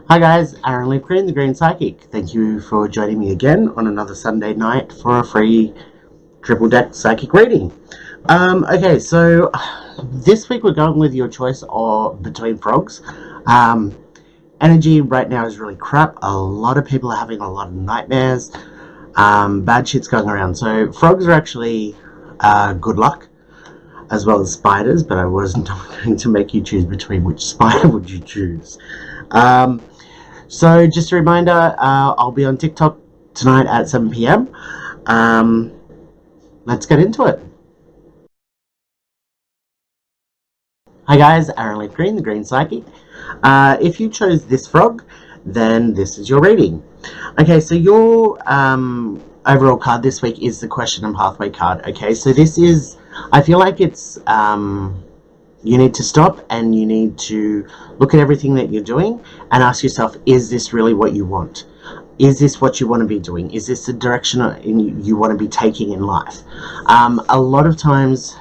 Hi guys, Aaron Lipgren, the Green Psychic. Thank you for joining me again on another Sunday night for a free triple deck psychic reading. Okay, so this week we're going with your choice of between frogs. Energy right now is really crap. A lot of people are having a lot of nightmares. Bad shit's going around. So frogs are actually good luck, as well as spiders, but I wasn't going to make you choose between which spider would you choose. So just a reminder, I'll be on TikTok tonight at 7 p.m. Let's get into it. Hi guys, Aaron Lipgren, the Green Psychic. If you chose this frog, then this is your reading. Okay, so your overall card this week is the Question and Pathway card. Okay, so this is, I feel like it's, you need to stop and you need to look at everything that you're doing and ask yourself, is this really what you want? Is this what you want to be doing? Is this the direction you want to be taking in life? A lot of times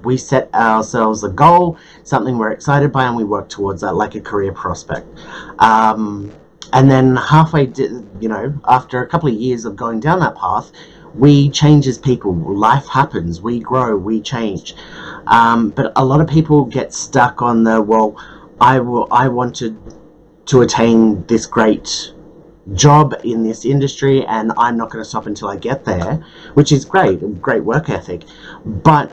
we set ourselves a goal, something we're excited by, and we work towards that, like a career prospect. And then halfway, after a couple of years of going down that path, we change as people. Life happens. We grow. We change. But a lot of people get stuck on the, well, I wanted to attain this great job in this industry and I'm not going to stop until I get there, which is great work ethic, but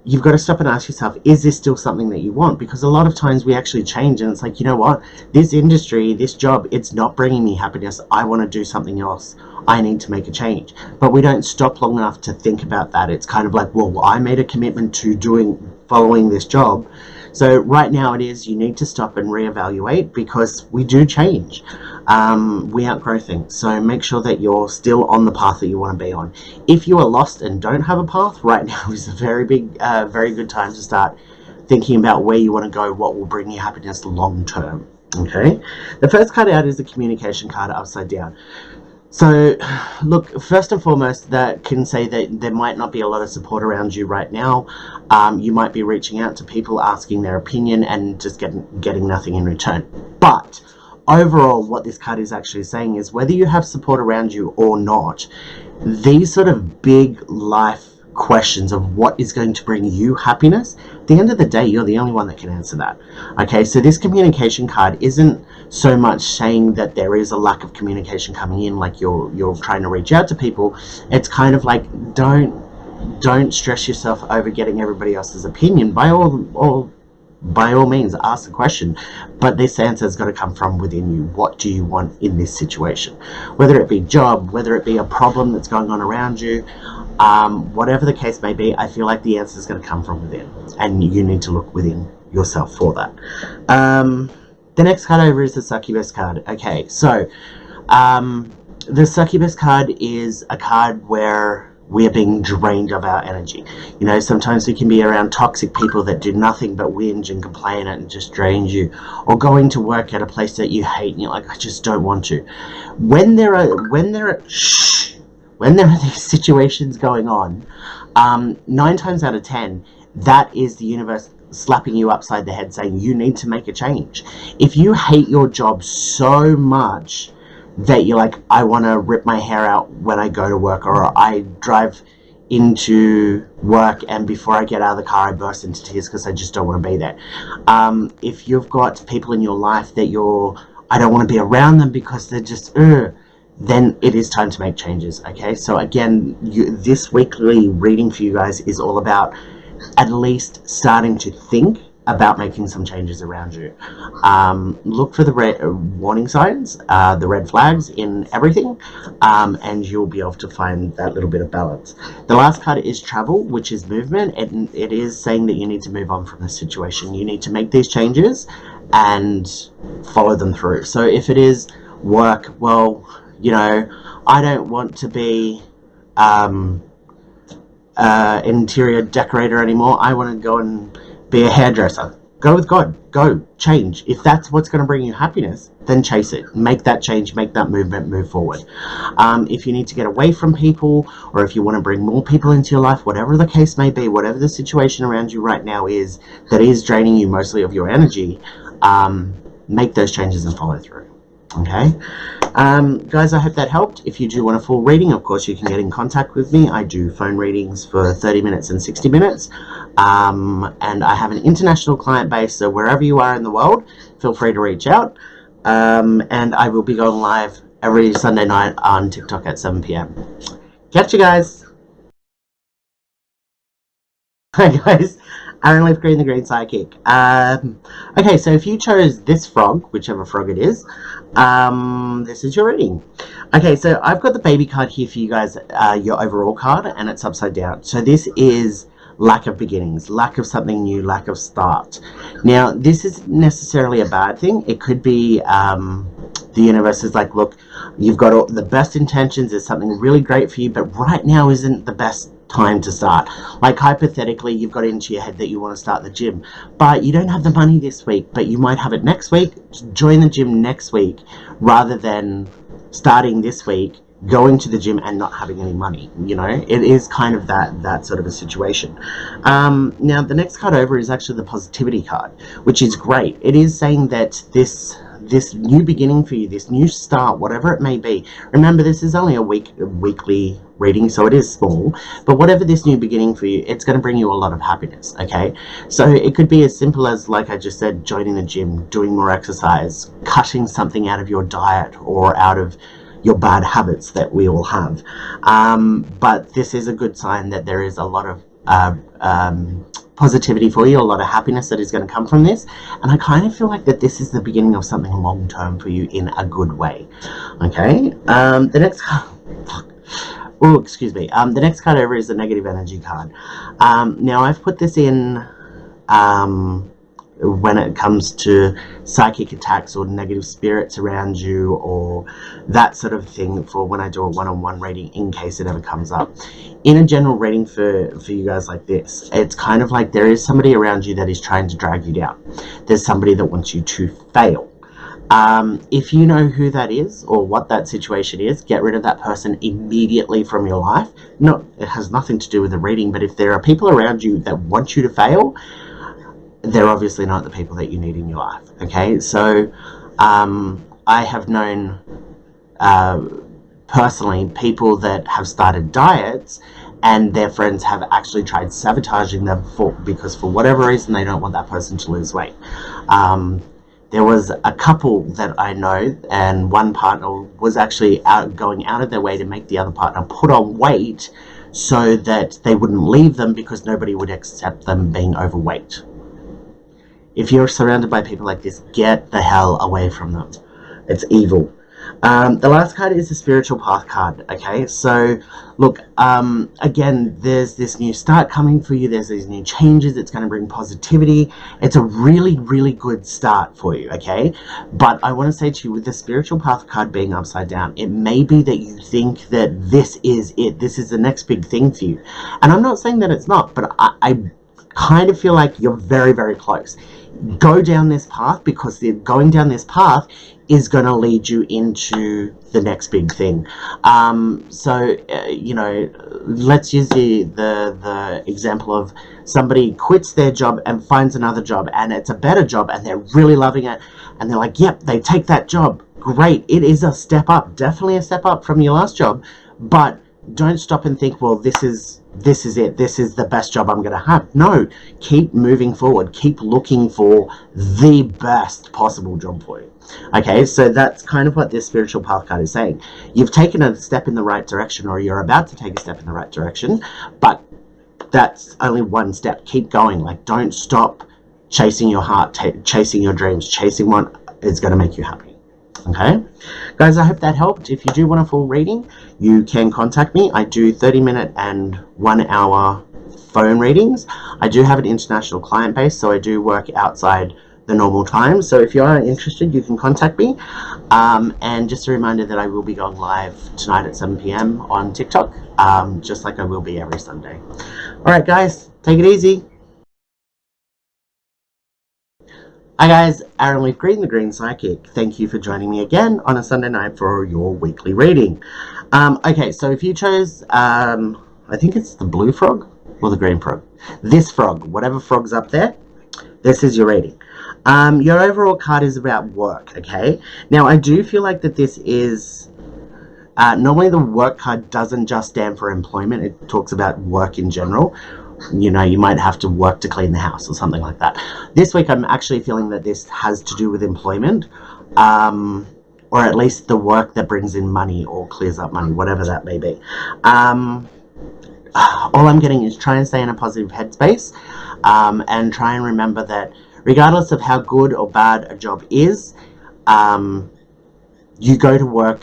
you've got to stop and ask yourself, is this still something that you want? Because a lot of times we actually change and it's like, you know what, this industry, this job, it's not bringing me happiness. I want to do something else. I need to make a change. But we don't stop long enough to think about that. It's kind of like, well, I made a commitment to following this job. So right now it is, you need to stop and reevaluate because we do change. We outgrow things. So make sure that you're still on the path that you want to be on. If you are lost and don't have a path, right now is a very good time to start thinking about where you want to go, what will bring you happiness long term. Okay. The first card out is the communication card upside down. So, look, first and foremost, that can say that there might not be a lot of support around you right now. You might be reaching out to people, asking their opinion, and just getting nothing in return. But overall, what this card is actually saying is whether you have support around you or not, these sort of big life questions of what is going to bring you happiness, at the end of the day, you're the only one that can answer that. Okay, so this communication card isn't so much saying that there is a lack of communication coming in, like you're trying to reach out to people. It's kind of like, don't stress yourself over getting everybody else's opinion. By all means, ask the question, but this answer has got to come from within you. What do you want in this situation? Whether it be job, whether it be a problem that's going on around you, whatever the case may be, I feel like the answer is going to come from within, and you need to look within yourself for that. The next card over is the Succubus card. Okay, so the Succubus card is a card where we are being drained of our energy. You know, sometimes we can be around toxic people that do nothing but whinge and complain and just drains you, or going to work at a place that you hate and you're like, I just don't want to. When there are these situations going on, 9 times out of 10, that is the universe slapping you upside the head saying you need to make a change. If you hate your job so much that you're like, I want to rip my hair out when I go to work, or I drive into work and before I get out of the car I burst into tears because I just don't want to be there. If you've got people in your life that I don't want to be around them because they're just then it is time to make changes. Okay, so again, this weekly reading for you guys is all about at least starting to think about making some changes around you. Look for the red warning signs, the red flags in everything, and you'll be able to find that little bit of balance. The last card is travel, which is movement. It is saying that you need to move on from the situation. You need to make these changes and follow them through. So if it is work, well, you know, I don't want to be interior decorator anymore. I want to go and be a hairdresser. Go with God. Go. Change. If that's what's going to bring you happiness, then chase it. Make that change. Make that movement. Move forward. If you need to get away from people, or if you want to bring more people into your life, whatever the case may be, whatever the situation around you right now is that is draining you mostly of your energy, make those changes and follow through. Okay, guys, I hope that helped. If you do want a full reading, of course, you can get in contact with me. I do phone readings for 30 minutes and 60 minutes. And I have an international client base, so wherever you are in the world, feel free to reach out. And I will be going live every Sunday night on TikTok at 7 p.m. Catch you guys. Hi guys, Aaron Leaf Green, the Green Psychic. Okay, so if you chose this frog, whichever frog it is, this is your reading. Okay, so I've got the baby card here for you guys, your overall card, and it's upside down. So this is lack of beginnings, lack of something new, lack of start. Now, this isn't necessarily a bad thing. It could be the universe is like, look, you've got all the best intentions, there's something really great for you, but right now isn't the best time to start. Like, hypothetically, you've got into your head that you want to start the gym, but you don't have the money this week, but you might have it next week. Join the gym next week rather than starting this week, going to the gym and not having any money. You know, it is kind of that sort of a situation. Now, the next card over is actually the positivity card, which is great. It is saying that this new beginning for you, this new start, whatever it may be. Remember, this is only a weekly reading, so it is small, but whatever this new beginning for you, it's going to bring you a lot of happiness. Okay, so it could be as simple as, like I just said, joining the gym, doing more exercise, cutting something out of your diet or out of your bad habits that we all have. But this is a good sign that there is a lot of positivity for you, a lot of happiness that is going to come from this, and I kind of feel like that this is the beginning of something long term for you in a good way. Okay, the next the next card over is the negative energy card. Now, I've put this in when it comes to psychic attacks or negative spirits around you or that sort of thing for when I do a one-on-one reading, in case it ever comes up. In a general reading for you guys like this, it's kind of like there is somebody around you that is trying to drag you down. There's somebody that wants you to fail. If you know who that is or what that situation is, get rid of that person immediately from your life. No, it has nothing to do with the reading, but if there are people around you that want you to fail, they're obviously not the people that you need in your life. Okay, so I have known personally people that have started diets and their friends have actually tried sabotaging them because for whatever reason they don't want that person to lose weight. There was a couple that I know, and one partner was actually going out of their way to make the other partner put on weight so that they wouldn't leave them because nobody would accept them being overweight. If you're surrounded by people like this, get the hell away from them. It's evil. The last card is the spiritual path card. Okay, so look, again, there's this new start coming for you. There's these new changes. It's going to bring positivity. It's a really, really good start for you. Okay, but I want to say to you, with the spiritual path card being upside down, it may be that you think that this is it. This is the next big thing for you. And I'm not saying that it's not, but I kind of feel like you're very, very close. Go down this path, because going down this path is going to lead you into the next big thing. You know, let's use the example of somebody quits their job and finds another job, and it's a better job, and they're really loving it, and they're like, yep, they take that job. Great. It is a step up, definitely a step up from your last job, but don't stop and think, well, this is it, this is the best job I'm going to have. No, keep moving forward, keep looking for the best possible job for you. Okay, so that's kind of what this spiritual path card is saying. You've taken a step in the right direction, or you're about to take a step in the right direction, but that's only one step. Keep going. Like, don't stop chasing your heart, chasing your dreams, chasing what is going to make you happy. Okay, guys, I hope that helped. If you do want a full reading, you can contact me. I do 30-minute and 1-hour phone readings. I do have an international client base, so I do work outside the normal time. So if you are interested, you can contact me. And just a reminder that I will be going live tonight at 7 p.m. on TikTok, just like I will be every Sunday. All right, guys, take it easy. Hi guys, Aaron Leaf Green, the Green Psychic. Thank you for joining me again on a Sunday night for your weekly reading. Okay, so if you chose, I think it's the blue frog or the green frog. This frog, whatever frog's up there, this is your reading. Your overall card is about work, okay? Now, I do feel like that this is... normally the work card doesn't just stand for employment. It talks about work in general. You know, you might have to work to clean the house or something like that. This week, I'm actually feeling that this has to do with employment. Or at least the work that brings in money or clears up money, whatever that may be. All I'm getting is try and stay in a positive headspace, and try and remember that regardless of how good or bad a job is, you go to work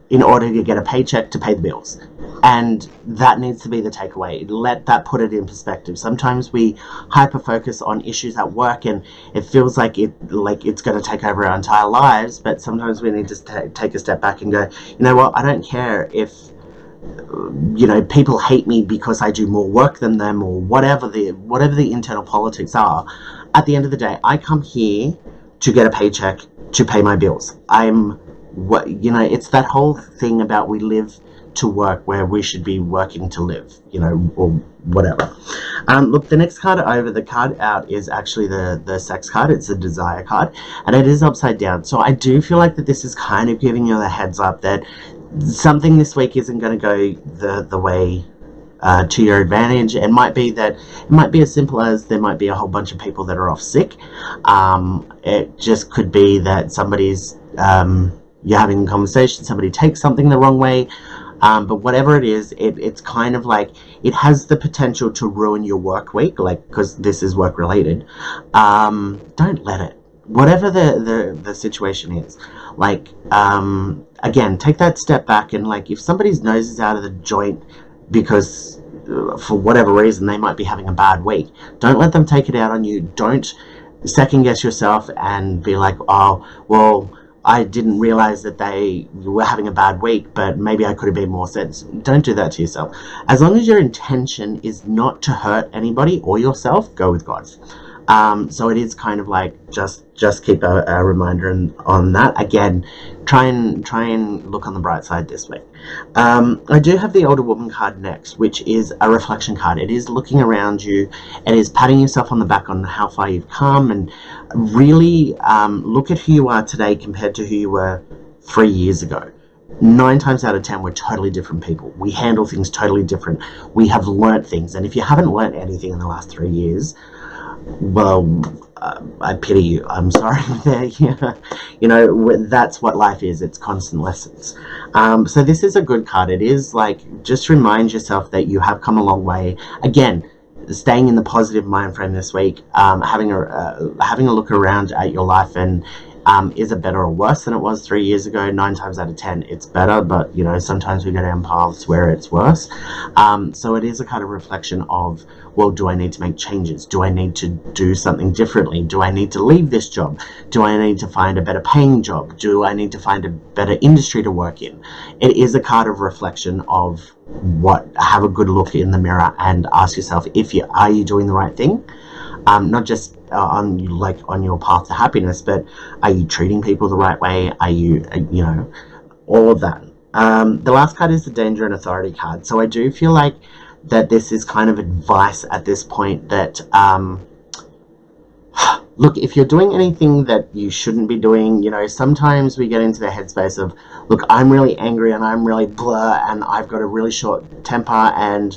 in order to get a paycheck to pay the bills. And that needs to be the takeaway. Let that put it in perspective. Sometimes we hyper focus on issues at work and it feels like it's going to take over our entire lives, but sometimes we need to take a step back and go, you know what, I don't care if people hate me because I do more work than them, or whatever the internal politics are. At the end of the day, I come here to get a paycheck to pay my bills. It's that whole thing about we live to work where we should be working to live, or whatever. Look, the next card over, the card out, is actually the sex card. It's the desire card, and it is upside down. So I do feel like that this is kind of giving you the heads up that something this week isn't going to go the way to your advantage. It might be as simple as there might be a whole bunch of people that are off sick. It just could be that somebody's you're having a conversation, somebody takes something the wrong way. But whatever it is, it's kind of like it has the potential to ruin your work week, because this is work related. Don't let it. Whatever the situation is, again, take that step back and if somebody's nose is out of the joint because for whatever reason they might be having a bad week, don't let them take it out on you. Don't second guess yourself and be like, oh, well, I didn't realize that they were having a bad week, but maybe I could have been more sensitive. Don't do that to yourself. As long as your intention is not to hurt anybody or yourself, go with God. So it is kind of just keep a reminder on that. Again, try and look on the bright side this week. I do have the Older Woman card next, which is a reflection card. It is looking around you. It is patting yourself on the back on how far you've come, and really look at who you are today compared to who you were 3 years ago. 9 times out of 10, we're totally different people. We handle things totally different. We have learnt things, and if you haven't learnt anything in the last 3 years, well, I pity you. I'm sorry. That's what life is. It's constant lessons. So this is a good card. It is just remind yourself that you have come a long way. Again, staying in the positive mind frame this week, having a look around at your life, and is it better or worse than it was 3 years ago? 9 times out of 10, it's better, but sometimes we go down paths where it's worse. So it is a kind of reflection of, well, do I need to make changes? Do I need to do something differently? Do I need to leave this job? Do I need to find a better paying job? Do I need to find a better industry to work in? It is a card of reflection of have a good look in the mirror and ask yourself, are you doing the right thing? Not just on your path to happiness, but are you treating people the right way? Are you, all of that. The last card is the Danger and Authority card. So I do feel like that this is kind of advice at this point that, look, if you're doing anything that you shouldn't be doing, sometimes we get into the headspace of, look, I'm really angry and I'm really blah and I've got a really short temper and,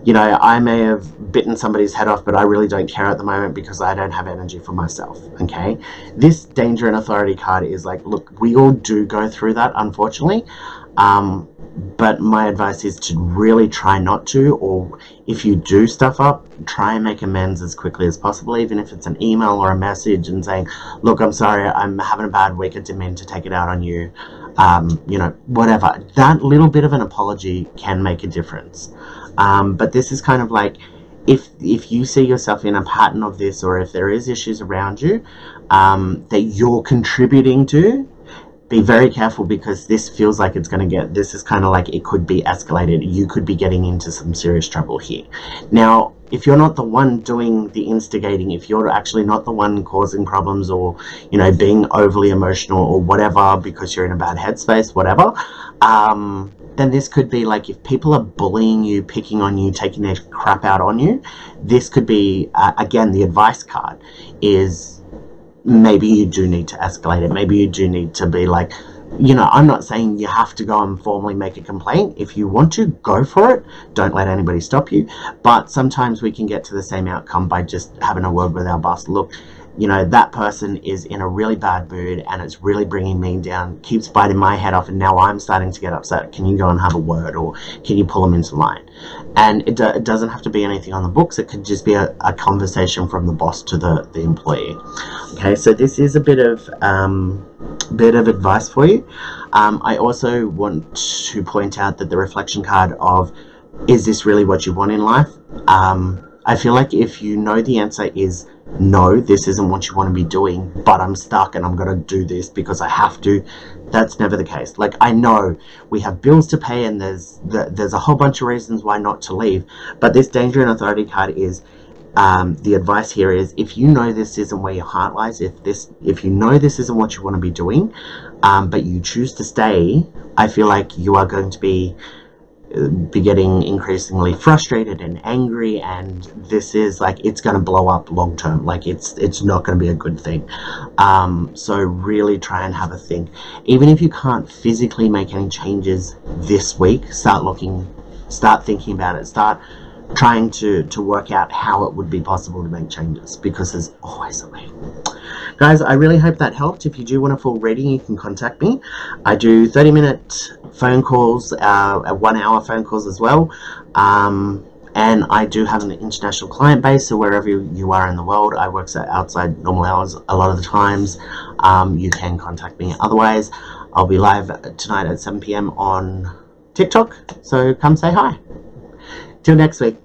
I may have bitten somebody's head off, but I really don't care at the moment because I don't have energy for myself, okay? This Danger and Authority card is look, we all do go through that, unfortunately, but my advice is to really try not to, or if you do stuff up, try and make amends as quickly as possible, even if it's an email or a message and saying, look, I'm sorry, I'm having a bad week, I didn't mean to take it out on you, whatever. That little bit of an apology can make a difference. But this is kind of if you see yourself in a pattern of this, or if there is issues around you that you're contributing to, be very careful, because this feels like this is kind of it could be escalated. You could be getting into some serious trouble here. Now, if you're not the one doing the instigating, if you're actually not the one causing problems or, being overly emotional or whatever because you're in a bad headspace, whatever, then this could be like if people are bullying you, picking on you, taking their crap out on you, this could be, again, the advice card is maybe you do need to escalate it. Maybe you do need to be like, you know, I'm not saying you have to go and formally make a complaint. If you want to, go for it. Don't let anybody stop you. But sometimes we can get to the same outcome by just having a word with our boss. Look, you know, that person is in a really bad mood and it's really bringing me down, keeps biting my head off, and now I'm starting to get upset. Can you go and have a word, or can you pull them into line? And it doesn't have to be anything on the books. It could just be a conversation from the boss to the employee. Okay, so this is a bit of advice for you. I also want to point out that the reflection card of, is this really what you want in life? I feel like if you know the answer is no, this isn't what you want to be doing, but I'm stuck and I'm going to do this because I have to, that's never the case. Like, I know we have bills to pay and there's a whole bunch of reasons why not to leave, but this danger and authority card is, the advice here is, if you know this isn't where your heart lies, if you know this isn't what you want to be doing, but you choose to stay, I feel like you are going to be getting increasingly frustrated and angry, and this is like, it's going to blow up long term. Like, it's not going to be a good thing. So really try and have a think. Even if you can't physically make any changes this week, start thinking about it, start trying to work out how it would be possible to make changes, because there's always a way. Guys, I really hope that helped. If you do want a full reading, you can contact me. I do 30-minute phone calls, 1-hour phone calls as well. And I do have an international client base, so wherever you are in the world, I work outside normal hours a lot of the times. You can contact me. Otherwise, I'll be live tonight at 7 p.m. on TikTok, so come say hi. Till next week.